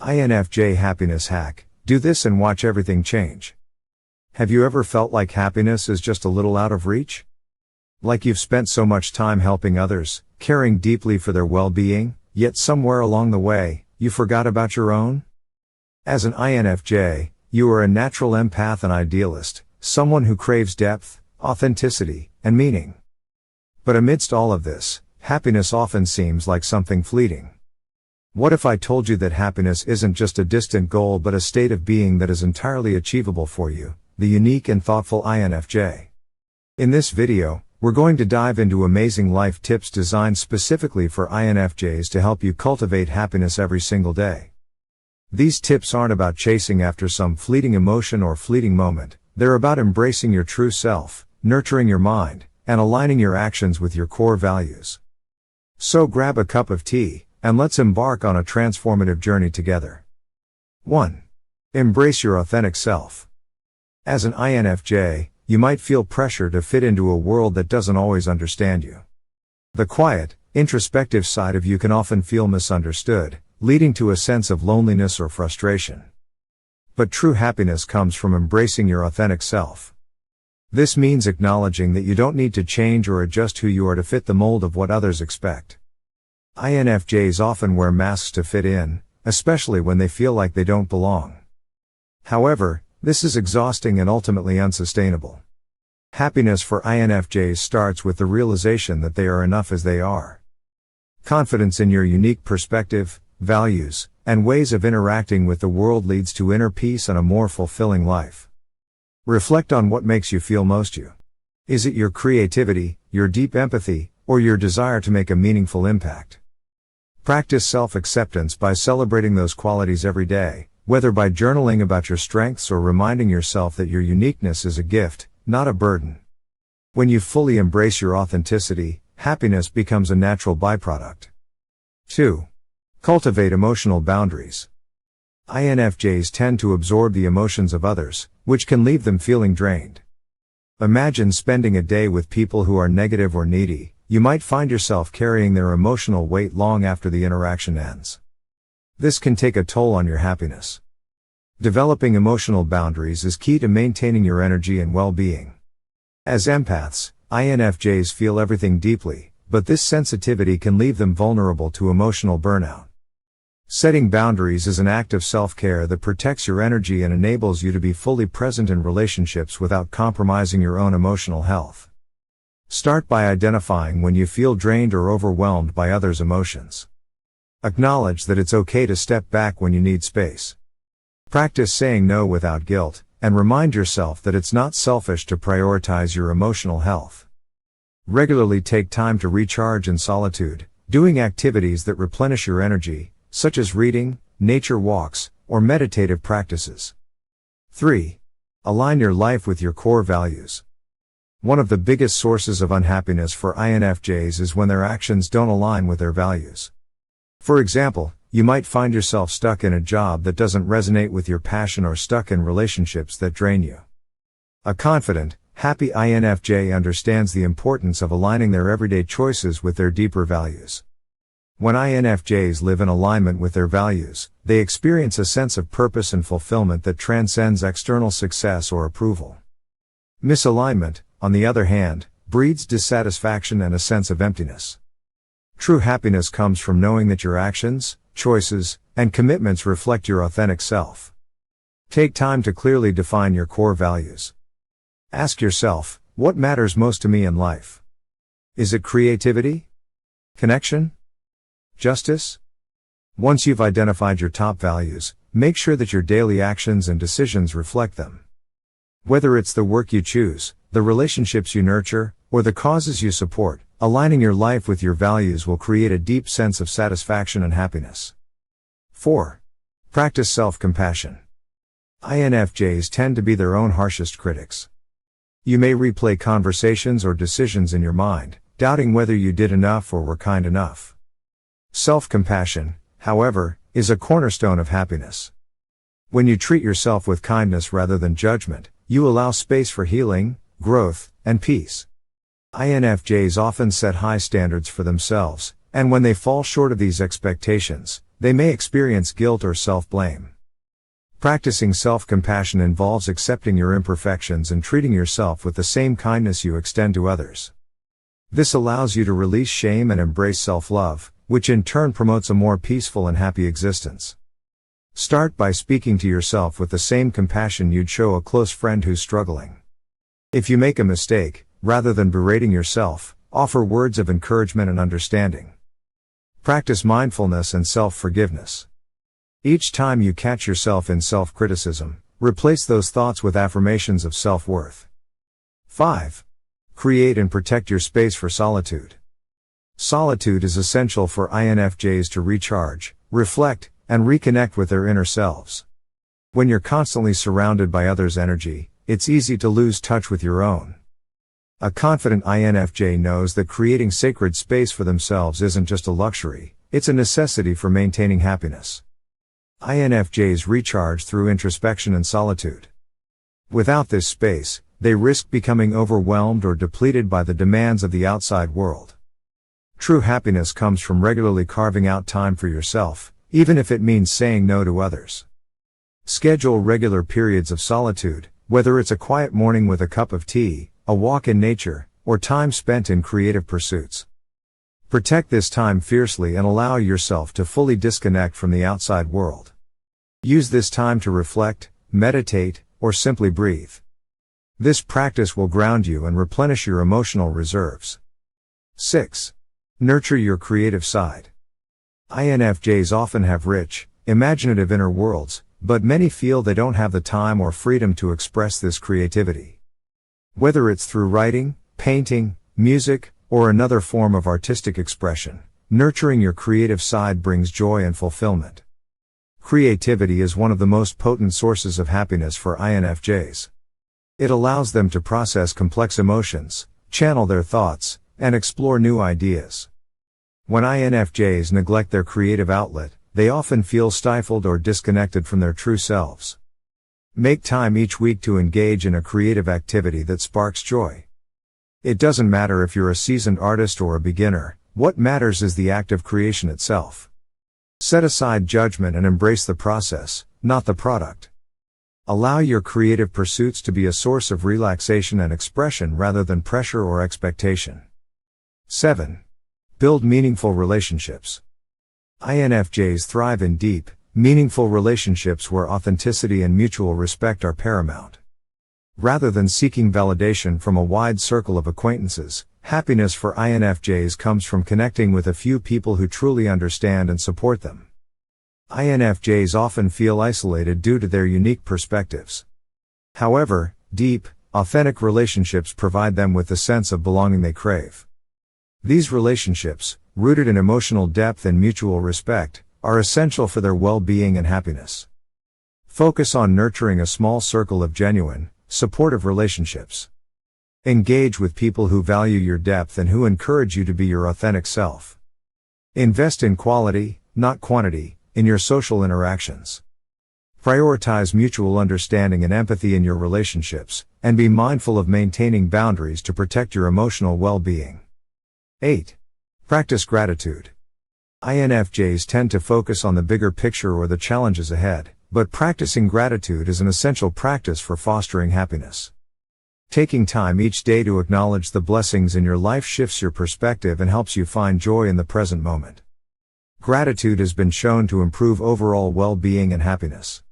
INFJ happiness hack: do this and watch everything change. Have you ever felt like happiness is just a little out of reach? Like you've spent so much time helping others, caring deeply for their well-being, yet somewhere along the way, you forgot about your own? As an INFJ, you are a natural empath and idealist, someone who craves depth, authenticity, and meaning. But amidst all of this, happiness often seems like something fleeting. What if I told you that happiness isn't just a distant goal but a state of being that is entirely achievable for you, the unique and thoughtful INFJ? In this video, we're going to dive into amazing life tips designed specifically for INFJs to help you cultivate happiness every single day. These tips aren't about chasing after some fleeting emotion or fleeting moment, they're about embracing your true self, nurturing your mind, and aligning your actions with your core values. So grab a cup of tea, and let's embark on a transformative journey together. 1. Embrace your authentic self. As an INFJ, you might feel pressure to fit into a world that doesn't always understand you. The quiet, introspective side of you can often feel misunderstood, leading to a sense of loneliness or frustration. But true happiness comes from embracing your authentic self. This means acknowledging that you don't need to change or adjust who you are to fit the mold of what others expect. INFJs often wear masks to fit in, especially when they feel like they don't belong. However, this is exhausting and ultimately unsustainable. Happiness for INFJs starts with the realization that they are enough as they are. Confidence in your unique perspective, values, and ways of interacting with the world leads to inner peace and a more fulfilling life. Reflect on what makes you feel most you. Is it your creativity, your deep empathy, or your desire to make a meaningful impact? Practice self-acceptance by celebrating those qualities every day, whether by journaling about your strengths or reminding yourself that your uniqueness is a gift, not a burden. When you fully embrace your authenticity, happiness becomes a natural byproduct. 2. Cultivate emotional boundaries. INFJs tend to absorb the emotions of others, which can leave them feeling drained. Imagine spending a day with people who are negative or needy. You might find yourself carrying their emotional weight long after the interaction ends. This can take a toll on your happiness. Developing emotional boundaries is key to maintaining your energy and well-being. As empaths, INFJs feel everything deeply, but this sensitivity can leave them vulnerable to emotional burnout. Setting boundaries is an act of self-care that protects your energy and enables you to be fully present in relationships without compromising your own emotional health. Start by identifying when you feel drained or overwhelmed by others' emotions. Acknowledge that it's okay to step back when you need space. Practice saying no without guilt, and remind yourself that it's not selfish to prioritize your emotional health. Regularly take time to recharge in solitude, doing activities that replenish your energy, such as reading, nature walks, or meditative practices. 3. Align your life with your core values. One of the biggest sources of unhappiness for INFJs is when their actions don't align with their values. For example, you might find yourself stuck in a job that doesn't resonate with your passion or stuck in relationships that drain you. A confident, happy INFJ understands the importance of aligning their everyday choices with their deeper values. When INFJs live in alignment with their values, they experience a sense of purpose and fulfillment that transcends external success or approval. Misalignment, on the other hand, breeds dissatisfaction and a sense of emptiness. True happiness comes from knowing that your actions, choices, and commitments reflect your authentic self. Take time to clearly define your core values. Ask yourself, what matters most to me in life? Is it creativity? Connection? Justice? Once you've identified your top values, make sure that your daily actions and decisions reflect them. Whether it's the work you choose, the relationships you nurture, or the causes you support, aligning your life with your values will create a deep sense of satisfaction and happiness. 4. Practice self-compassion. INFJs tend to be their own harshest critics. You may replay conversations or decisions in your mind, doubting whether you did enough or were kind enough. Self-compassion, however, is a cornerstone of happiness. When you treat yourself with kindness rather than judgment, you allow space for healing, growth, and peace. INFJs often set high standards for themselves, and when they fall short of these expectations, they may experience guilt or self-blame. Practicing self-compassion involves accepting your imperfections and treating yourself with the same kindness you extend to others. This allows you to release shame and embrace self-love, which in turn promotes a more peaceful and happy existence. Start by speaking to yourself with the same compassion you'd show a close friend who's struggling. If you make a mistake, rather than berating yourself, offer words of encouragement and understanding. Practice mindfulness and self-forgiveness. Each time you catch yourself in self-criticism, replace those thoughts with affirmations of self-worth. 5. Create and protect your space for solitude. Solitude is essential for INFJs to recharge, reflect, and reconnect with their inner selves. When you're constantly surrounded by others' energy, it's easy to lose touch with your own. A confident INFJ knows that creating sacred space for themselves isn't just a luxury, it's a necessity for maintaining happiness. INFJs recharge through introspection and solitude. Without this space, they risk becoming overwhelmed or depleted by the demands of the outside world. True happiness comes from regularly carving out time for yourself, even if it means saying no to others. Schedule regular periods of solitude, whether it's a quiet morning with a cup of tea, a walk in nature, or time spent in creative pursuits. Protect this time fiercely and allow yourself to fully disconnect from the outside world. Use this time to reflect, meditate, or simply breathe. This practice will ground you and replenish your emotional reserves. 6. Nurture your creative side. INFJs often have rich, imaginative inner worlds, but many feel they don't have the time or freedom to express this creativity. Whether it's through writing, painting, music, or another form of artistic expression, nurturing your creative side brings joy and fulfillment. Creativity is one of the most potent sources of happiness for INFJs. It allows them to process complex emotions, channel their thoughts, and explore new ideas. When INFJs neglect their creative outlet, they often feel stifled or disconnected from their true selves. Make time each week to engage in a creative activity that sparks joy. It doesn't matter if you're a seasoned artist or a beginner, what matters is the act of creation itself. Set aside judgment and embrace the process, not the product. Allow your creative pursuits to be a source of relaxation and expression rather than pressure or expectation. 7. Build meaningful relationships. INFJs thrive in deep, meaningful relationships where authenticity and mutual respect are paramount. Rather than seeking validation from a wide circle of acquaintances, happiness for INFJs comes from connecting with a few people who truly understand and support them. INFJs often feel isolated due to their unique perspectives. However, deep, authentic relationships provide them with the sense of belonging they crave. These relationships, rooted in emotional depth and mutual respect, are essential for their well-being and happiness. Focus on nurturing a small circle of genuine, supportive relationships. Engage with people who value your depth and who encourage you to be your authentic self. Invest in quality, not quantity, in your social interactions. Prioritize mutual understanding and empathy in your relationships, and be mindful of maintaining boundaries to protect your emotional well-being. 8. Practice gratitude. INFJs tend to focus on the bigger picture or the challenges ahead, but practicing gratitude is an essential practice for fostering happiness. Taking time each day to acknowledge the blessings in your life shifts your perspective and helps you find joy in the present moment. Gratitude has been shown to improve overall well-being and happiness.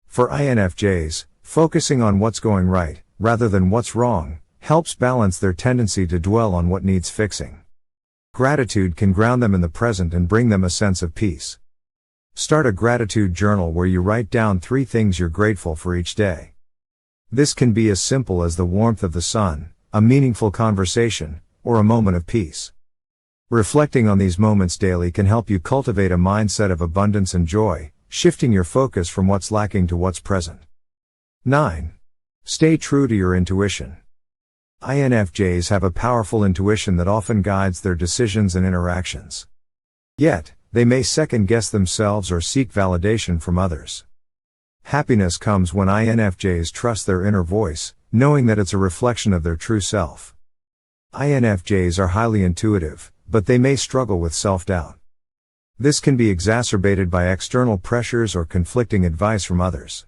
For INFJs, focusing on what's going right, rather than what's wrong, helps balance their tendency to dwell on what needs fixing. Gratitude can ground them in the present and bring them a sense of peace. Start a gratitude journal where you write down 3 things you're grateful for each day. This can be as simple as the warmth of the sun, a meaningful conversation, or a moment of peace. Reflecting on these moments daily can help you cultivate a mindset of abundance and joy, shifting your focus from what's lacking to what's present. 9. Stay true to your intuition. INFJs have a powerful intuition that often guides their decisions and interactions. Yet, they may second-guess themselves or seek validation from others. Happiness comes when INFJs trust their inner voice, knowing that it's a reflection of their true self. INFJs are highly intuitive, but they may struggle with self-doubt. This can be exacerbated by external pressures or conflicting advice from others.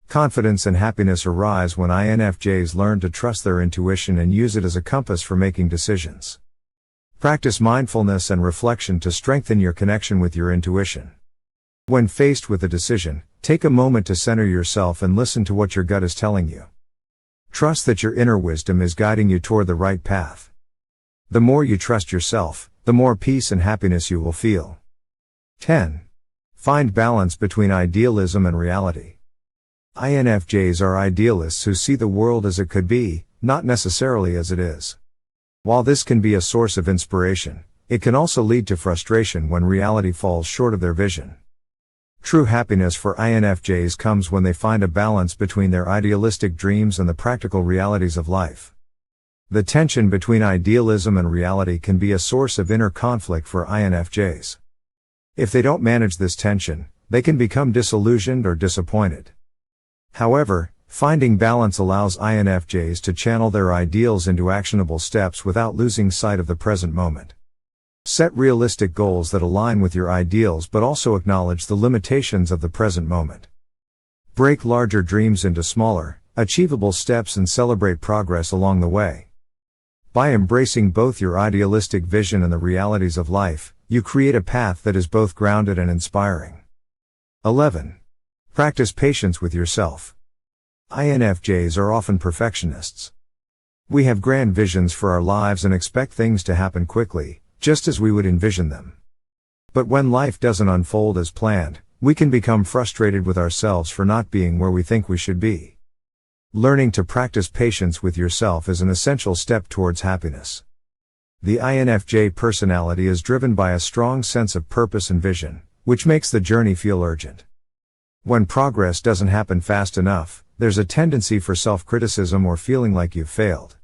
Confidence and happiness arise when INFJs learn to trust their intuition and use it as a compass for making decisions. Practice mindfulness and reflection to strengthen your connection with your intuition. When faced with a decision, take a moment to center yourself and listen to what your gut is telling you. Trust that your inner wisdom is guiding you toward the right path. The more you trust yourself, the more peace and happiness you will feel. 10. Find balance between idealism and reality. INFJs are idealists who see the world as it could be, not necessarily as it is. While this can be a source of inspiration, it can also lead to frustration when reality falls short of their vision. True happiness for INFJs comes when they find a balance between their idealistic dreams and the practical realities of life. The tension between idealism and reality can be a source of inner conflict for INFJs. If they don't manage this tension, they can become disillusioned or disappointed. However, finding balance allows INFJs to channel their ideals into actionable steps without losing sight of the present moment. Set realistic goals that align with your ideals but also acknowledge the limitations of the present moment. Break larger dreams into smaller, achievable steps and celebrate progress along the way. By embracing both your idealistic vision and the realities of life, you create a path that is both grounded and inspiring. 11. Practice patience with yourself. INFJs are often perfectionists. We have grand visions for our lives and expect things to happen quickly, just as we would envision them. But when life doesn't unfold as planned, we can become frustrated with ourselves for not being where we think we should be. Learning to practice patience with yourself is an essential step towards happiness. The INFJ personality is driven by a strong sense of purpose and vision, which makes the journey feel urgent. When progress doesn't happen fast enough, there's a tendency for self-criticism or feeling like you've failed.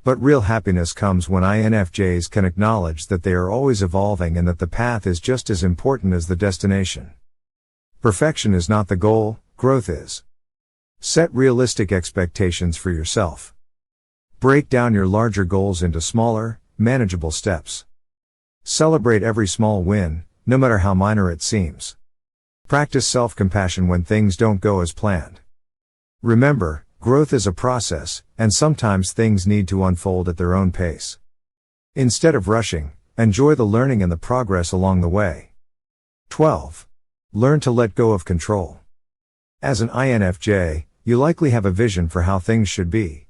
But real happiness comes when INFJs can acknowledge that they are always evolving and that the path is just as important as the destination. Perfection is not the goal, growth is. Set realistic expectations for yourself. Break down your larger goals into smaller, manageable steps. Celebrate every small win, no matter how minor it seems. Practice self-compassion when things don't go as planned. Remember, growth is a process, and sometimes things need to unfold at their own pace. Instead of rushing, enjoy the learning and the progress along the way. 12. Learn to let go of control. As an INFJ, you likely have a vision for how things should be.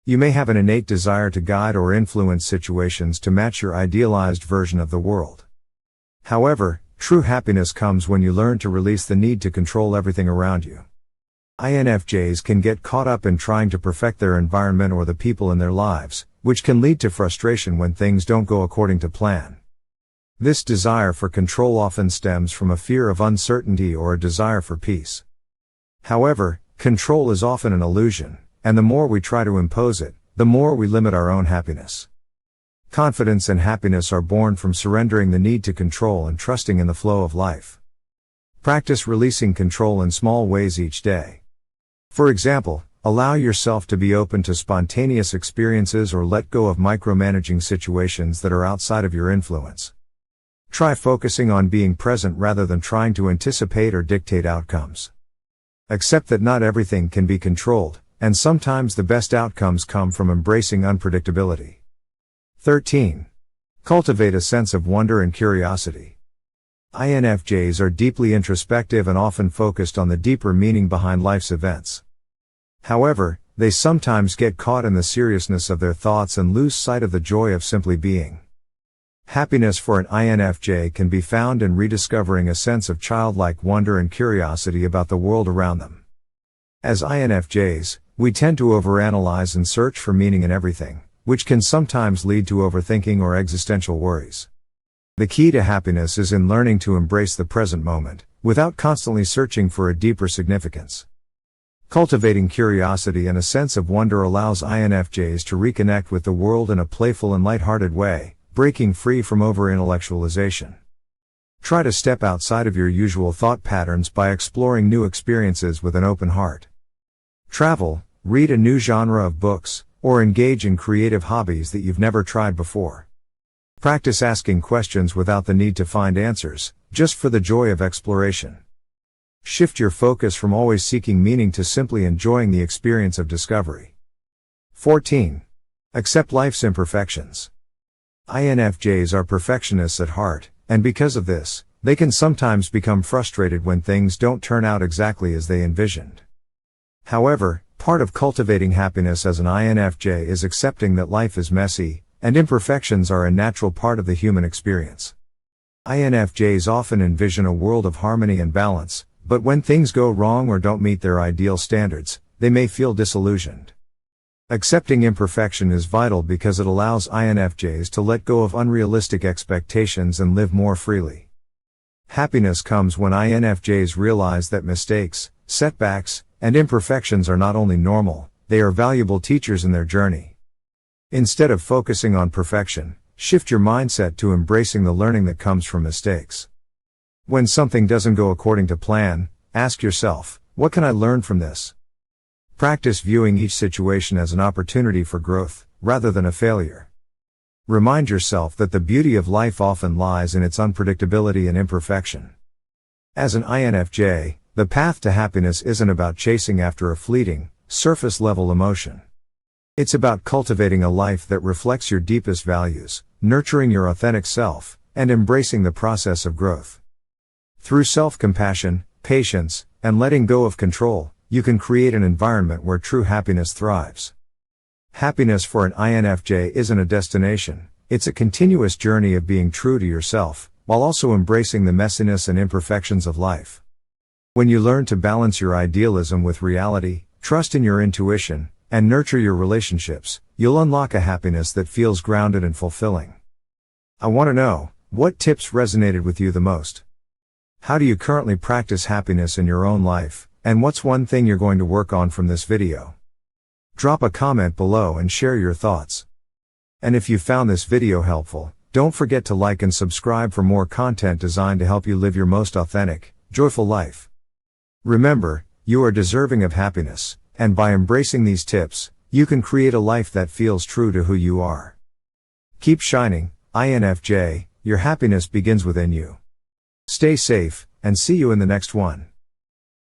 You may have an innate desire to guide or influence situations to match your idealized version of the world. However, true happiness comes when you learn to release the need to control everything around you. INFJs can get caught up in trying to perfect their environment or the people in their lives, which can lead to frustration when things don't go according to plan. This desire for control often stems from a fear of uncertainty or a desire for peace. However, control is often an illusion, and the more we try to impose it, the more we limit our own happiness. Confidence and happiness are born from surrendering the need to control and trusting in the flow of life. Practice releasing control in small ways each day. For example, allow yourself to be open to spontaneous experiences or let go of micromanaging situations that are outside of your influence. Try focusing on being present rather than trying to anticipate or dictate outcomes. Accept that not everything can be controlled, and sometimes the best outcomes come from embracing unpredictability. 13. Cultivate a sense of wonder and curiosity. INFJs are deeply introspective and often focused on the deeper meaning behind life's events. However, they sometimes get caught in the seriousness of their thoughts and lose sight of the joy of simply being. Happiness for an INFJ can be found in rediscovering a sense of childlike wonder and curiosity about the world around them. As INFJs, we tend to overanalyze and search for meaning in everything, which can sometimes lead to overthinking or existential worries. The key to happiness is in learning to embrace the present moment, without constantly searching for a deeper significance. Cultivating curiosity and a sense of wonder allows INFJs to reconnect with the world in a playful and lighthearted way, breaking free from over-intellectualization. Try to step outside of your usual thought patterns by exploring new experiences with an open heart. Travel, read a new genre of books, or engage in creative hobbies that you've never tried before. Practice asking questions without the need to find answers, just for the joy of exploration. Shift your focus from always seeking meaning to simply enjoying the experience of discovery. 14. Accept life's imperfections. INFJs are perfectionists at heart, and because of this, they can sometimes become frustrated when things don't turn out exactly as they envisioned. However, part of cultivating happiness as an INFJ is accepting that life is messy, and imperfections are a natural part of the human experience. INFJs often envision a world of harmony and balance, but when things go wrong or don't meet their ideal standards, they may feel disillusioned. Accepting imperfection is vital because it allows INFJs to let go of unrealistic expectations and live more freely. Happiness comes when INFJs realize that mistakes, setbacks, and imperfections are not only normal, they are valuable teachers in their journey. Instead of focusing on perfection, shift your mindset to embracing the learning that comes from mistakes. When something doesn't go according to plan, ask yourself, what can I learn from this? Practice viewing each situation as an opportunity for growth, rather than a failure. Remind yourself that the beauty of life often lies in its unpredictability and imperfection. As an INFJ, the path to happiness isn't about chasing after a fleeting, surface-level emotion. It's about cultivating a life that reflects your deepest values, nurturing your authentic self, and embracing the process of growth. Through self-compassion, patience, and letting go of control, you can create an environment where true happiness thrives. Happiness for an INFJ isn't a destination, it's a continuous journey of being true to yourself, while also embracing the messiness and imperfections of life. When you learn to balance your idealism with reality, trust in your intuition, and nurture your relationships, you'll unlock a happiness that feels grounded and fulfilling. I want to know, what tips resonated with you the most? How do you currently practice happiness in your own life, and what's one thing you're going to work on from this video? Drop a comment below and share your thoughts. And if you found this video helpful, don't forget to like and subscribe for more content designed to help you live your most authentic, joyful life. Remember, you are deserving of happiness, and by embracing these tips, you can create a life that feels true to who you are. Keep shining, INFJ, your happiness begins within you. Stay safe, and see you in the next one.